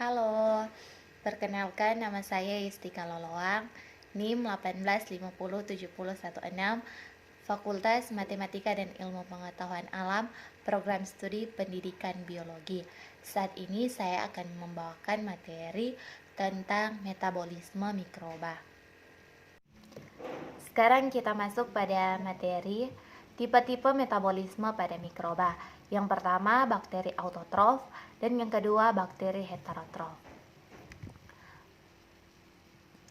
Halo, perkenalkan nama saya Yustika Loloang, NIM 185070116, Fakultas Matematika dan Ilmu Pengetahuan Alam, Program Studi Pendidikan Biologi. Saat ini saya akan membawakan materi tentang metabolisme mikroba. Sekarang kita masuk pada materi tipe-tipe metabolisme pada mikroba. Yang pertama, bakteri autotrof, dan yang kedua, bakteri heterotrof.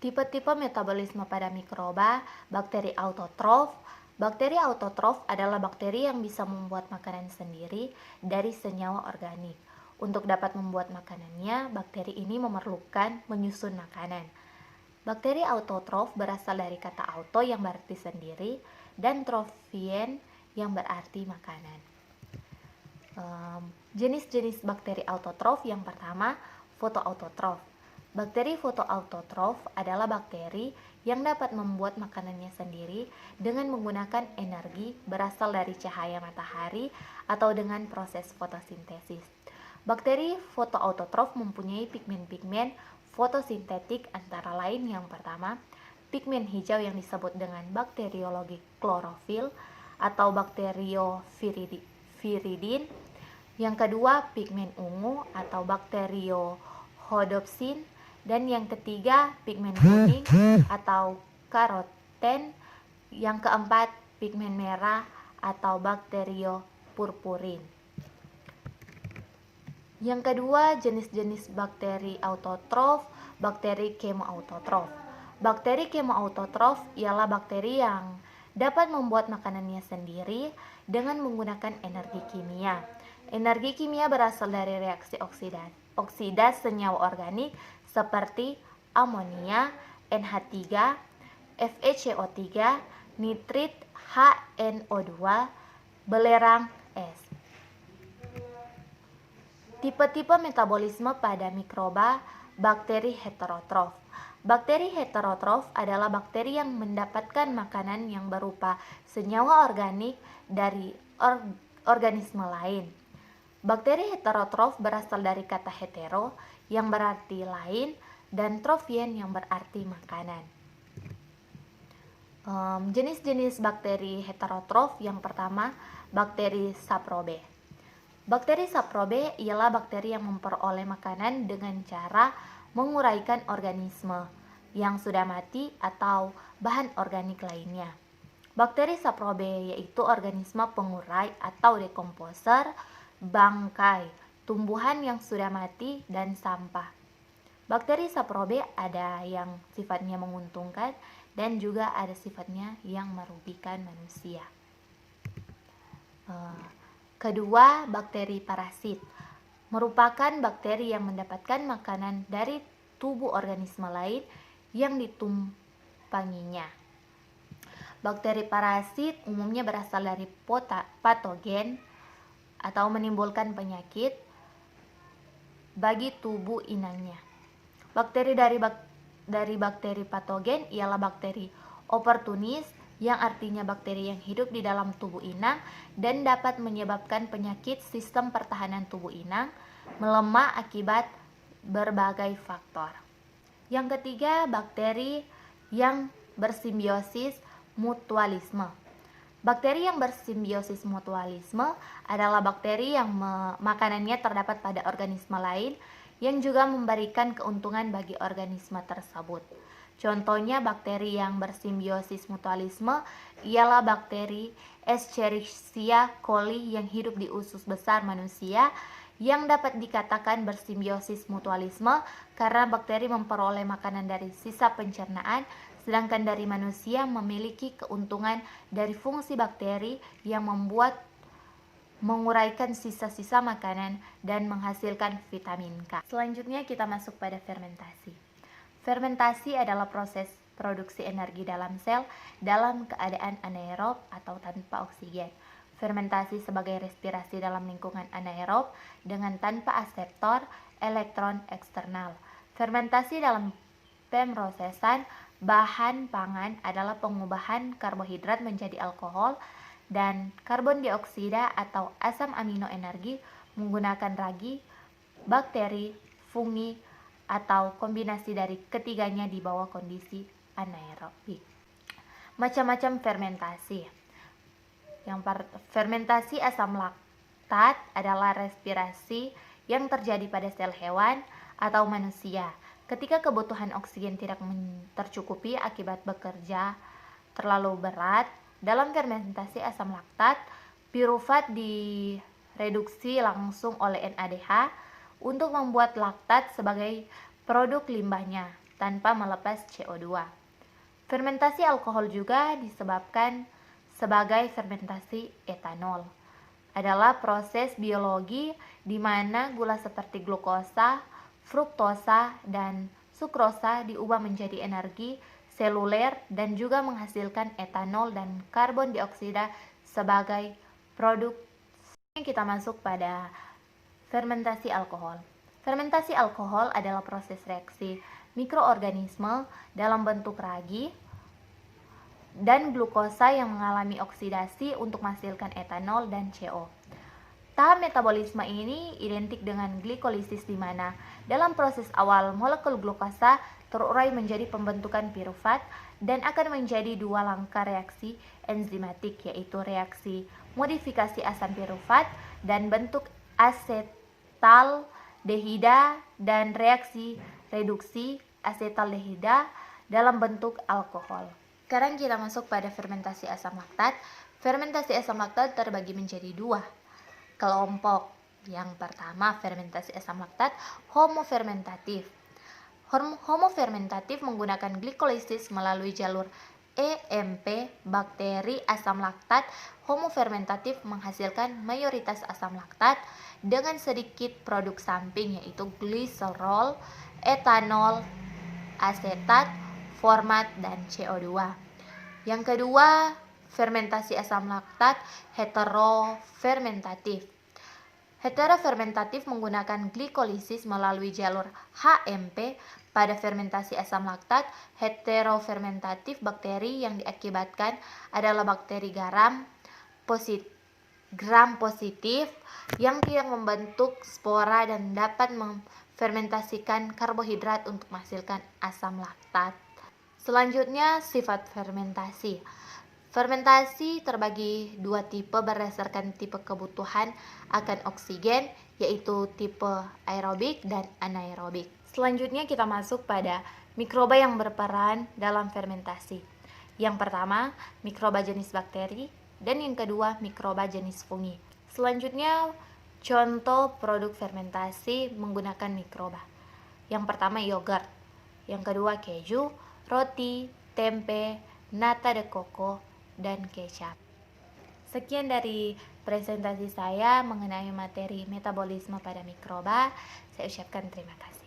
Tipe-tipe metabolisme pada mikroba, bakteri autotrof. Bakteri autotrof adalah bakteri yang bisa membuat makanan sendiri dari senyawa organik. Untuk dapat membuat makanannya, bakteri ini memerlukan menyusun makanan. Bakteri autotrof berasal dari kata auto yang berarti sendiri dan trofien yang berarti makanan. Jenis-jenis bakteri autotrof yang pertama, fotoautotrof. Bakteri fotoautotrof adalah bakteri yang dapat membuat makanannya sendiri dengan menggunakan energi berasal dari cahaya matahari atau dengan proses fotosintesis. Bakteri fotoautotrof mempunyai pigmen-pigmen fotosintetik antara lain yang pertama, pigmen hijau yang disebut dengan bakteriologi klorofil atau bakterioviridin. Yang kedua, pigmen ungu atau bakteriohodopsin. Dan yang ketiga, pigmen kuning atau karoten. Yang keempat, pigmen merah atau bakteriopurpurin. Yang kedua, jenis-jenis bakteri autotrof, bakteri kemoautotrof. Bakteri kemoautotrof ialah bakteri yang dapat membuat makanannya sendiri dengan menggunakan energi kimia. Energi kimia berasal dari reaksi oksidas senyawa organik seperti amonia, NH3, FeCO3, nitrit, HNO2, belerang es. Tipe-tipe metabolisme pada mikroba, bakteri heterotrof. Bakteri heterotrof adalah bakteri yang mendapatkan makanan yang berupa senyawa organik dari organisme lain. Bakteri heterotrof berasal dari kata hetero yang berarti lain dan trofien yang berarti makanan. Jenis-jenis bakteri heterotrof yang pertama, bakteri saprobe. Bakteri saprobe ialah bakteri yang memperoleh makanan dengan cara menguraikan organisme yang sudah mati atau bahan organik lainnya. Bakteri saprobe yaitu organisme pengurai atau dekomposer, bangkai, tumbuhan yang sudah mati, dan sampah. Bakteri saprobe ada yang sifatnya menguntungkan dan juga ada sifatnya yang merugikan manusia. Kedua, bakteri parasit merupakan bakteri yang mendapatkan makanan dari tubuh organisme lain yang ditumpanginya. Bakteri parasit umumnya berasal dari patogen atau menimbulkan penyakit bagi tubuh inangnya. Bakteri dari bakteri patogen ialah bakteri oportunis, yang artinya bakteri yang hidup di dalam tubuh inang dan dapat menyebabkan penyakit sistem pertahanan tubuh inang melemah akibat berbagai faktor. Yang ketiga, bakteri yang bersimbiosis mutualisme. Bakteri yang bersimbiosis mutualisme adalah bakteri yang makanannya terdapat pada organisme lain yang juga memberikan keuntungan bagi organisme tersebut. Contohnya bakteri yang bersimbiosis mutualisme ialah bakteri Escherichia coli yang hidup di usus besar manusia, yang dapat dikatakan bersimbiosis mutualisme karena bakteri memperoleh makanan dari sisa pencernaan, sedangkan dari manusia memiliki keuntungan dari fungsi bakteri yang menguraikan sisa-sisa makanan dan menghasilkan vitamin K. Selanjutnya kita masuk pada fermentasi. Fermentasi adalah proses produksi energi dalam sel dalam keadaan anaerob atau tanpa oksigen. Fermentasi sebagai respirasi dalam lingkungan anaerob dengan tanpa aseptor elektron eksternal. Fermentasi dalam pemrosesan bahan pangan adalah pengubahan karbohidrat menjadi alkohol dan karbon dioksida atau asam amino energi menggunakan ragi bakteri fungi, atau kombinasi dari ketiganya di bawah kondisi anaerobik. Macam-macam fermentasi. Fermentasi asam laktat adalah respirasi yang terjadi pada sel hewan atau manusia ketika kebutuhan oksigen tidak tercukupi akibat bekerja terlalu berat. Dalam fermentasi asam laktat, pirufat direduksi langsung oleh NADH untuk membuat laktat sebagai produk limbahnya tanpa melepas CO2. Fermentasi alkohol juga disebabkan sebagai fermentasi etanol. Adalah proses biologi di mana gula seperti glukosa, fruktosa, dan sukrosa diubah menjadi energi seluler dan juga menghasilkan etanol dan karbon dioksida sebagai produk. Kita masuk pada fermentasi alkohol. Fermentasi alkohol adalah proses reaksi mikroorganisme dalam bentuk ragi dan glukosa yang mengalami oksidasi untuk menghasilkan etanol dan CO. Tahap metabolisme ini identik dengan glikolisis di mana dalam proses awal molekul glukosa terurai menjadi pembentukan pirufat dan akan menjadi dua langkah reaksi enzimatik, yaitu reaksi modifikasi asam pirufat dan bentuk asetaldehida dan reaksi reduksi asetaldehida dalam bentuk alkohol. Sekarang kita masuk pada fermentasi asam laktat. Fermentasi asam laktat terbagi menjadi dua kelompok. Yang pertama, fermentasi asam laktat homofermentatif. Homofermentatif menggunakan glikolisis melalui jalur EMP. Bakteri asam laktat homofermentatif menghasilkan mayoritas asam laktat dengan sedikit produk samping, yaitu gliserol, etanol, asetat, format, dan CO2. Yang kedua, fermentasi asam laktat heterofermentatif. Heterofermentatif menggunakan glikolisis melalui jalur HMP. Pada fermentasi asam laktat heterofermentatif, bakteri yang diakibatkan adalah bakteri gram positif yang tidak membentuk spora dan dapat memfermentasikan karbohidrat untuk menghasilkan asam laktat. Selanjutnya, sifat fermentasi. Fermentasi terbagi dua tipe berdasarkan tipe kebutuhan akan oksigen, yaitu tipe aerobik dan anaerobik. Selanjutnya kita masuk pada mikroba yang berperan dalam fermentasi. Yang pertama, mikroba jenis bakteri, dan yang kedua, mikroba jenis fungi. Selanjutnya, contoh produk fermentasi menggunakan mikroba. Yang pertama, yogurt. Yang kedua, keju, roti, tempe, nata de coco, dan kecap. Sekian dari presentasi saya mengenai materi metabolisme pada mikroba. Saya ucapkan terima kasih.